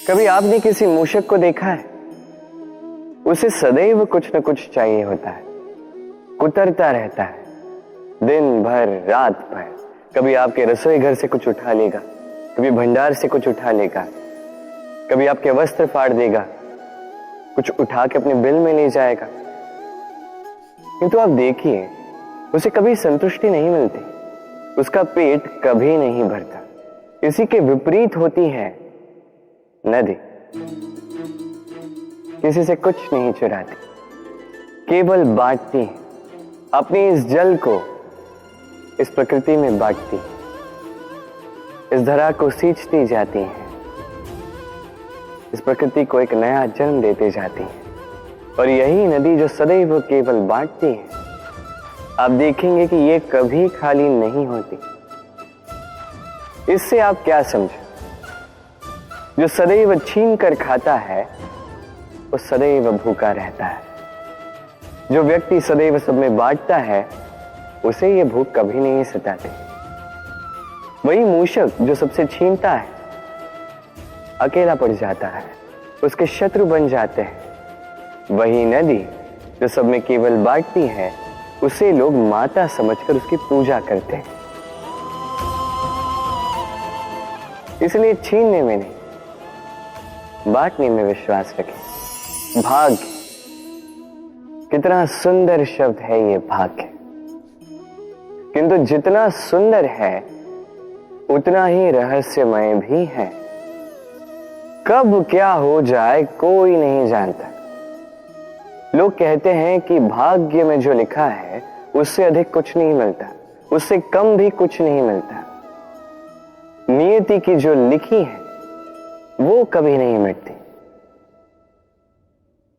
कभी आपने किसी मूषक को देखा है? उसे सदैव कुछ न कुछ चाहिए होता है, कुतरता रहता है दिन भर रात भर। कभी आपके रसोई घर से कुछ उठा लेगा, कभी भंडार से कुछ उठा लेगा, कभी आपके वस्त्र फाड़ देगा, कुछ उठा के अपने बिल में ले जाएगा। किंतु आप देखिए, उसे कभी संतुष्टि नहीं मिलती, उसका पेट कभी नहीं भरता। इसी के विपरीत होती है नदी। किसी से कुछ नहीं चुराती, केवल बांटती है। अपने इस जल को इस प्रकृति में बांटती, इस धरा को सींचती जाती है, इस प्रकृति को एक नया जन्म देते जाती है। और यही नदी जो सदैव केवल बांटती है, आप देखेंगे कि ये कभी खाली नहीं होती। इससे आप क्या समझे? जो सदैव छीन कर खाता है वो सदैव भूखा रहता है। जो व्यक्ति सदैव सब में बांटता है उसे ये भूख कभी नहीं सताती। वही मूषक जो सबसे छीनता है अकेला पड़ जाता है, उसके शत्रु बन जाते हैं। वही नदी जो सब में केवल बांटती है, उसे लोग माता समझकर उसकी पूजा करते हैं। इसलिए छीनने में नहीं, बांटने में विश्वास रखें। भाग्य, कितना सुंदर शब्द है ये भाग्य। किंतु जितना सुंदर है उतना ही रहस्यमय भी है। कब क्या हो जाए कोई नहीं जानता। लोग कहते हैं कि भाग्य में जो लिखा है उससे अधिक कुछ नहीं मिलता, उससे कम भी कुछ नहीं मिलता। नियति की जो लिखी है वो कभी नहीं मिटती।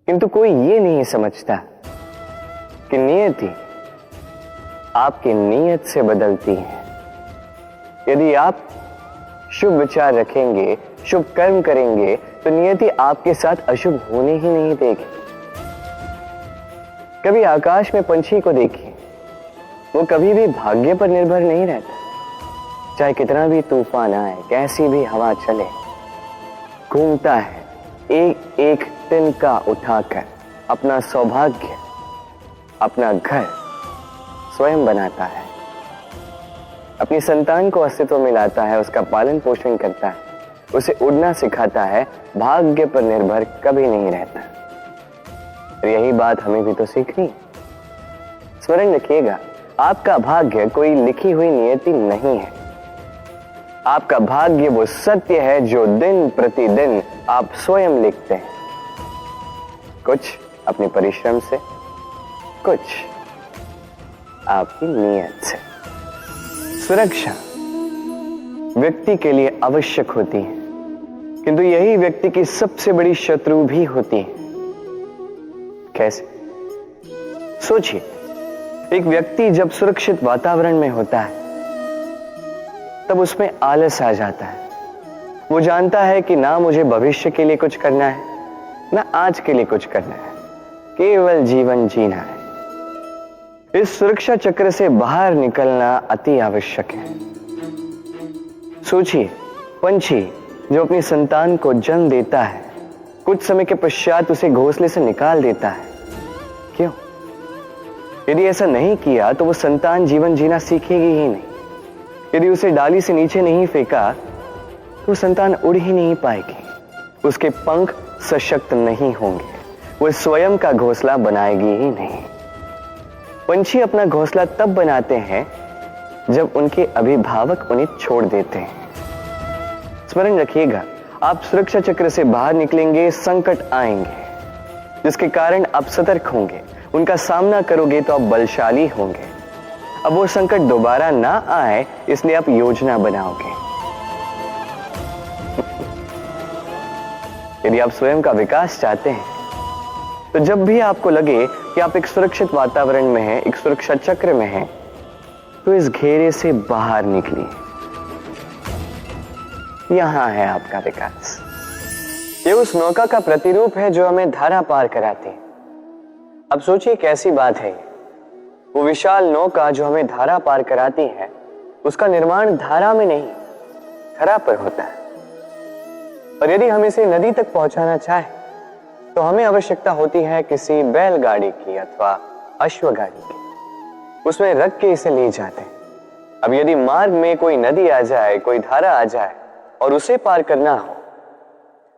किंतु कोई ये नहीं समझता कि नियति आपकी नीयत से बदलती है। यदि आप शुभ विचार रखेंगे, शुभ कर्म करेंगे, तो नियति आपके साथ अशुभ होने ही नहीं देगी। कभी आकाश में पंछी को देखिए, वो कभी भी भाग्य पर निर्भर नहीं रहता। चाहे कितना भी तूफान आए, कैसी भी हवा चले, घूमता है एक एक तिनका उठाकर। अपना सौभाग्य, अपना घर स्वयं बनाता है, अपनी संतान को अस्तित्व में लाता है, उसका पालन पोषण करता है, उसे उड़ना सिखाता है। भाग्य पर निर्भर कभी नहीं रहता। और यही बात हमें भी तो सीखनी। स्मरण रखिएगा, आपका भाग्य कोई लिखी हुई नियति नहीं है। आपका भाग्य वो सत्य है जो दिन प्रतिदिन आप स्वयं लिखते हैं। कुछ अपने परिश्रम से, कुछ आपकी नियत से। सुरक्षा व्यक्ति के लिए आवश्यक होती है, किंतु यही व्यक्ति की सबसे बड़ी शत्रु भी होती है। कैसे? सोचिए, एक व्यक्ति जब सुरक्षित वातावरण में होता है तब उसमें आलस आ जाता है। वो जानता है कि ना मुझे भविष्य के लिए कुछ करना है, ना आज के लिए कुछ करना है, केवल जीवन जीना है। इस सुरक्षा चक्र से बाहर निकलना अति आवश्यक है। सोचिए, पंछी जो अपनी संतान को जन्म देता है, कुछ समय के पश्चात उसे घोंसले से निकाल देता है। क्यों? यदि ऐसा नहीं किया तो वो संतान जीवन जीना सीखेगी ही नहीं। यदि उसे डाली से नीचे नहीं फेंका तो संतान उड़ ही नहीं पाएगी, उसके पंख सशक्त नहीं होंगे, वो स्वयं का घोंसला बनाएगी ही नहीं। पंछी अपना घोंसला तब बनाते हैं जब उनके अभिभावक उन्हें छोड़ देते हैं। स्मरण रखिएगा, आप सुरक्षा चक्र से बाहर निकलेंगे, संकट आएंगे जिसके कारण आप सतर्क होंगे, उनका सामना करोगे तो आप बलशाली होंगे। अब वो संकट दोबारा ना आए इसलिए आप योजना बनाओगे। यदि आप स्वयं का विकास चाहते हैं तो जब भी आपको लगे कि आप एक सुरक्षित वातावरण में हैं, एक सुरक्षा चक्र में हैं, तो इस घेरे से बाहर निकलिए। यहां है आपका विकास। ये उस नौका का प्रतिरूप है जो हमें धारा पार कराती है। अब सोचिए कैसी बात है ये। वो विशाल नौका जो हमें धारा पार कराती है, उसका निर्माण धारा में नहीं, धरा पर होता है। और यदि हम इसे नदी तक पहुंचाना चाहें तो हमें आवश्यकता होती है किसी बैलगाड़ी की अथवा अश्वगाड़ी की। उसमें रख के इसे ले जाते हैं। अब यदि मार्ग में कोई नदी आ जाए, कोई धारा आ जाए और उसे पार करना हो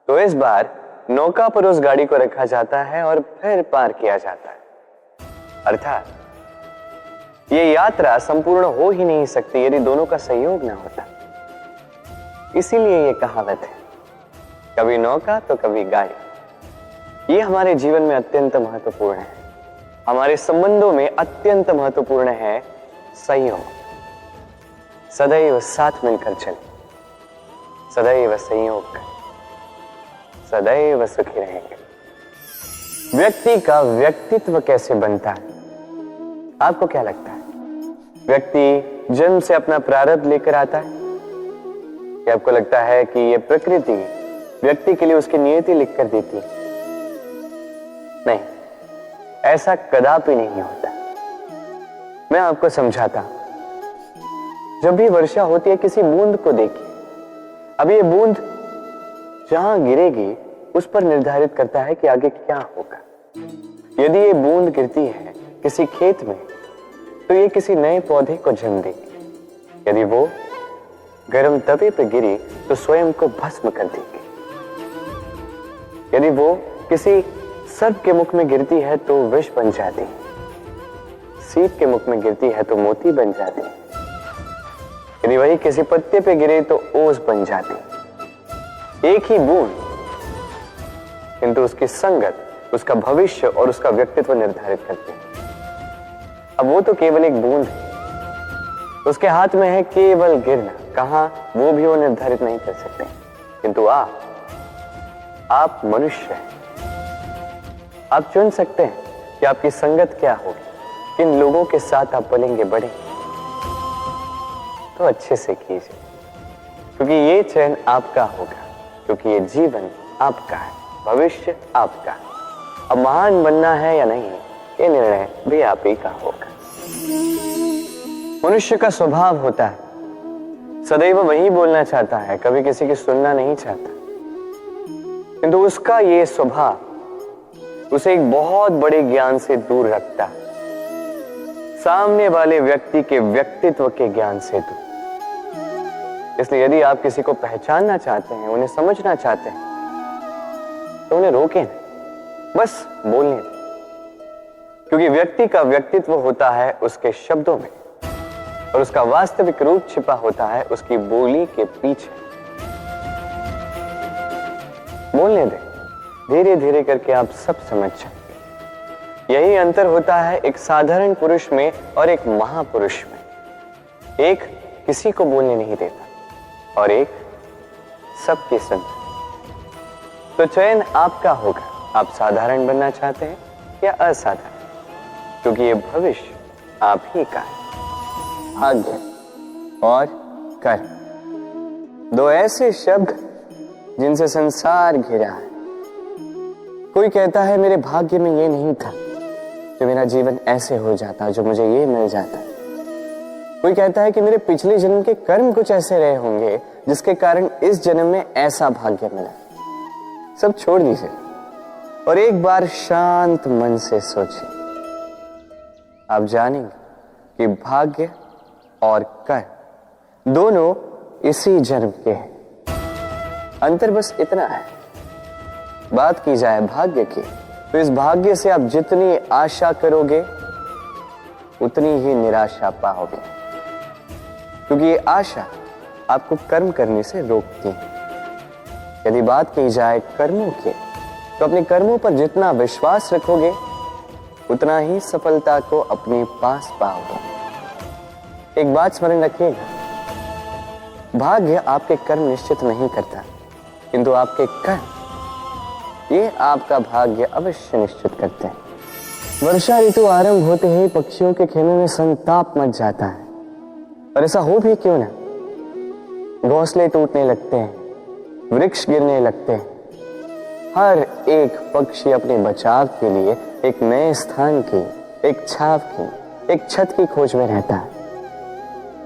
तो इस बार नौका पर उस गाड़ी को रखा जाता है और फिर पार किया जाता है। अर्थात ये यात्रा संपूर्ण हो ही नहीं सकती यदि दोनों का सहयोग ना होता। इसीलिए ये कहावत है, कभी नौका तो कभी गाड़ी। ये हमारे जीवन में अत्यंत महत्वपूर्ण है। हमारे संबंधों में अत्यंत महत्वपूर्ण है संयोग। सदैव साथ मिलकर चले, सदैव संयोग कर, सदैव सुखी रहेंगे। व्यक्ति का व्यक्तित्व कैसे बनता है, आपको क्या लगता है? व्यक्ति जन्म से अपना प्रारब्ध लेकर आता है या आपको लगता है कि यह प्रकृति व्यक्ति के लिए उसकी नियति लिख कर देती है? नहीं, ऐसा कदापि नहीं होता। मैं आपको समझाता हूं। जब भी वर्षा होती है, किसी बूंद को देखिए। अब ये बूंद जहां गिरेगी उस पर निर्धारित करता है कि आगे क्या होगा। यदि ये बूंद गिरती है किसी खेत में तो ये किसी नए पौधे को जन्म देगी। यदि वो गर्म तवे पर गिरी तो स्वयं को भस्म कर देगी। यदि वो किसी सर्प के मुख में गिरती है तो विष बन जाती है। सीप के मुख में गिरती है तो मोती बन जाती है। यदि वही किसी पत्ते पे गिरे तो ओस बन जाती। एक ही बूंद, किंतु उसकी संगत उसका भविष्य और उसका व्यक्तित्व निर्धारित करती है। अब वो तो केवल एक बूंद है, उसके हाथ में है केवल गिरना। कहां वो भी वो निर्धारित नहीं कर सकते। किंतु आप मनुष्य हैं। आप चुन सकते हैं कि आपकी संगत क्या होगी, किन लोगों के साथ आप पलेंगे बढ़ेंगे। तो अच्छे से कीजिए, क्योंकि ये चयन आपका होगा, क्योंकि ये जीवन आपका है, भविष्य आपका है। अब महान बनना है या नहीं, ये निर्णय भी आप ही का होगा। मनुष्य का स्वभाव होता है सदैव वही बोलना चाहता है, कभी किसी की सुनना नहीं चाहता। किंतु उसका ये स्वभाव उसे एक बहुत बड़े ज्ञान से दूर रखता है, सामने वाले व्यक्ति के व्यक्तित्व के ज्ञान से दूर। इसलिए यदि आप किसी को पहचानना चाहते हैं, उन्हें समझना चाहते हैं, तो उन्हें रोकें, बस बोलने दें। क्योंकि व्यक्ति का व्यक्तित्व होता है उसके शब्दों में और उसका वास्तविक रूप छिपा होता है उसकी बोली के पीछे। बोलने दें, धीरे धीरे करके आप सब समझ जाएंगे। यही अंतर होता है एक साधारण पुरुष में और एक महापुरुष में। एक किसी को बोलने नहीं देता और एक सबकी सुनता। तो चयन आपका होगा, आप साधारण बनना चाहते हैं या असाधारण, क्योंकि ये भविष्य आप ही का है। भाग्य और कर्म, दो ऐसे शब्द जिनसे संसार घिरा है। कोई कहता है मेरे भाग्य में ये नहीं था कि मेरा जीवन ऐसे हो जाता, जो मुझे ये मिल जाता। कोई कहता है कि मेरे पिछले जन्म के कर्म कुछ ऐसे रहे होंगे जिसके कारण इस जन्म में ऐसा भाग्य मिला। सब छोड़ दीजिए और एक बार शांत मन से सोचिए। आप जानेंगे कि भाग्य और कर्म दोनों इसी जन्म के हैं। अंतर बस इतना है। बात की जाए भाग्य की, तो इस भाग्य से आप जितनी आशा करोगे उतनी ही निराशा पाओगे, क्योंकि ये आशा आपको कर्म करने से रोकती है। यदि बात की जाए कर्मों की, तो अपने कर्मों पर जितना विश्वास रखोगे उतना ही सफलता को अपने पास पाओगे। एक बात स्मरण रखिएगा, भाग्य आपके कर्म निश्चित नहीं करता, किंतु आपके कर्म ये आपका भाग्य अवश्य निश्चित करते हैं। वर्षा ऋतु आरंभ होते ही पक्षियों के खेलों में संताप मच जाता है, और ऐसा हो भी क्यों ना। घोंसले टूटने लगते हैं, वृक्ष गिरने लगते हैं। हर एक पक्षी अपने बचाव के लिए एक नए स्थान की, एक छाव की, एक छत की खोज में रहता है।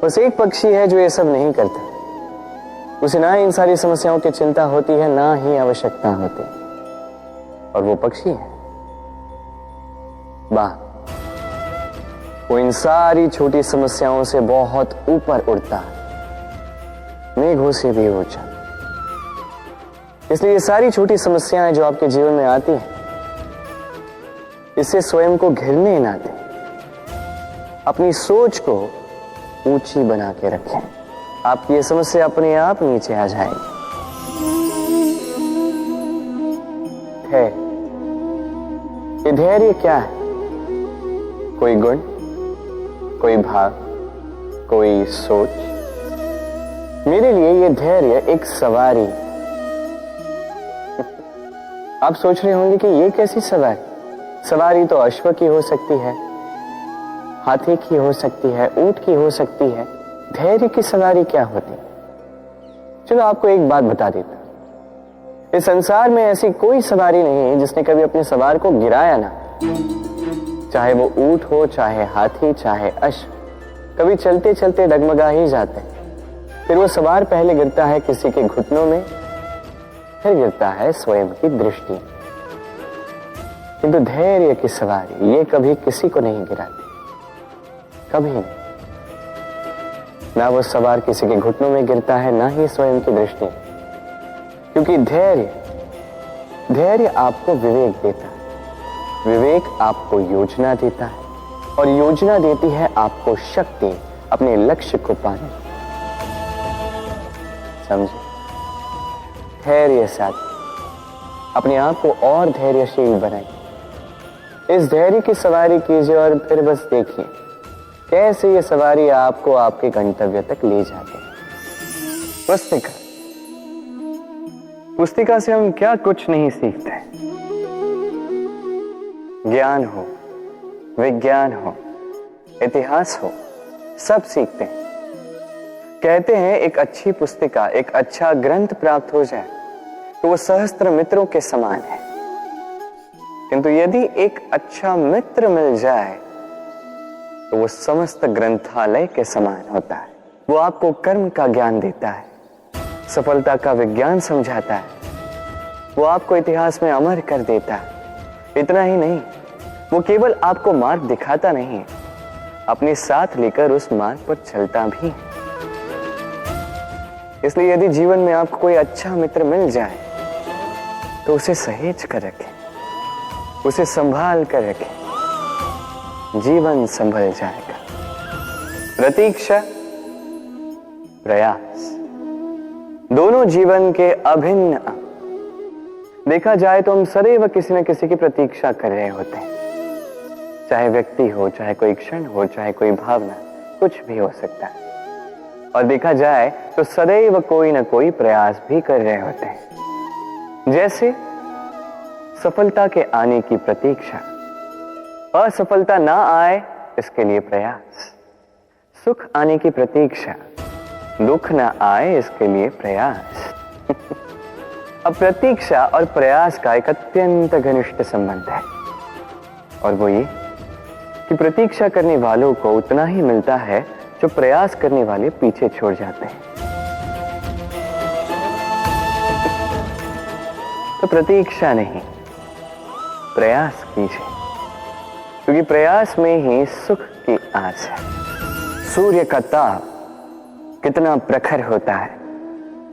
बस एक पक्षी है जो ये सब नहीं करता। उसे ना इन सारी समस्याओं की चिंता होती है, ना ही आवश्यकता होती। और वो पक्षी है वाह, वो इन सारी छोटी समस्याओं से बहुत ऊपर उड़ता है, मेघों से भी ऊंचा। इसलिए ये सारी छोटी समस्याएं जो आपके जीवन में आती हैं, इससे स्वयं को घिरने ना दें। अपनी सोच को ऊंची बना के रखें, आपकी ये समस्या अपने आप नीचे आ जाएगी। ये धैर्य क्या है? कोई गुण, कोई भाव, कोई सोच? मेरे लिए ये धैर्य एक सवारी। आप सोच रहे होंगे कि ये कैसी सवारी? सवारी तो अश्व की हो सकती है, हाथी की हो सकती है, ऊंट की हो सकती है। धैर्य की सवारी क्या होती? चलो आपको एक बात बता देता, इस संसार में ऐसी कोई सवारी नहीं है जिसने कभी अपने सवार को गिराया ना। चाहे वो ऊंट हो, चाहे हाथी, चाहे अश्व, कभी चलते चलते डगमगा ही जाते हैं। फिर वो सवार पहले गिरता है किसी के घुटनों में, फिर गिरता है स्वयं की दृष्टि। किंतु धैर्य की सवारी ये कभी किसी को नहीं गिराती, कभी नहीं। ना वो सवार किसी के घुटनों में गिरता है, ना ही स्वयं की दृष्टि। क्योंकि धैर्य आपको विवेक देता है, विवेक आपको योजना देता है, और योजना देती है आपको शक्ति अपने लक्ष्य को पाने। समझे? धैर्य साथ अपने आप को और धैर्यशील बनाइए। इस धैर्य की सवारी कीजिए और फिर बस देखिए कैसे ये सवारी आपको आपके गंतव्य तक ले जाती है। पुस्तिका से हम क्या कुछ नहीं सीखते। ज्ञान हो, विज्ञान हो, इतिहास हो, सब सीखते हैं। कहते हैं एक अच्छी पुस्तिका, एक अच्छा ग्रंथ प्राप्त हो जाए तो वो सहस्त्र मित्रों के समान है। किंतु यदि एक अच्छा मित्र मिल जाए तो वो समस्त ग्रंथालय के समान होता है। वो आपको कर्म का ज्ञान देता है, सफलता का विज्ञान समझाता है, वो आपको इतिहास में अमर कर देता है। इतना ही नहीं, वो केवल आपको मार्ग दिखाता नहीं, अपने साथ लेकर उस मार्ग पर चलता भी है। इसलिए यदि जीवन में आपको कोई अच्छा मित्र मिल जाए तो उसे सहेज कर रखें, उसे संभाल कर रखें, जीवन संभल जाएगा। प्रतीक्षा, प्रयास, दोनों जीवन के अभिन्न अंग। देखा जाए तो हम सदैव किसी न किसी की प्रतीक्षा कर रहे होते हैं, चाहे व्यक्ति हो, चाहे कोई क्षण हो, चाहे कोई भावना, कुछ भी हो सकता है। और देखा जाए तो सदैव कोई न कोई प्रयास भी कर रहे होते हैं। जैसे सफलता के आने की प्रतीक्षा, असफलता ना आए इसके लिए प्रयास, सुख आने की प्रतीक्षा, दुख ना आए इसके लिए प्रयास। अब प्रतीक्षा और प्रयास का एक अत्यंत घनिष्ठ संबंध है, और वो ये कि प्रतीक्षा करने वालों को उतना ही मिलता है जो प्रयास करने वाले पीछे छोड़ जाते हैं। तो प्रतीक्षा नहीं, प्रयास कीजिए, क्योंकि प्रयास में ही सुख की आस है। सूर्य का ताप कितना प्रखर होता है,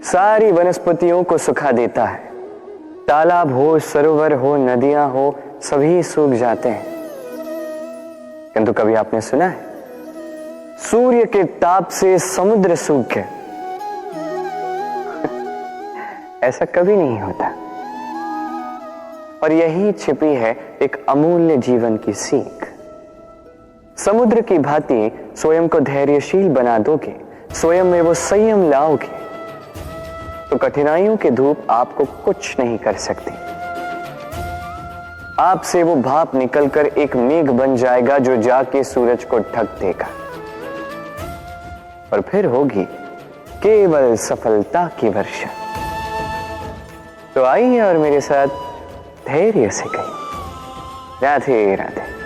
सारी वनस्पतियों को सुखा देता है। तालाब हो, सरोवर हो, नदियां हो, सभी सूख जाते हैं। किंतु कभी आपने सुना है सूर्य के ताप से समुद्र सूख गया? ऐसा कभी नहीं होता। और यही छिपी है एक अमूल्य जीवन की सीख। समुद्र की भांति स्वयं को धैर्यशील बना दोगे, स्वयं में वो संयम लाओगे, तो कठिनाइयों की धूप आपको कुछ नहीं कर सकती। आपसे वो भाप निकलकर एक मेघ बन जाएगा जो जाके सूरज को ढक देगा, और फिर होगी केवल सफलता की वर्षा। तो आइए और मेरे साथ धैर्य से कहिए, राधे राधे।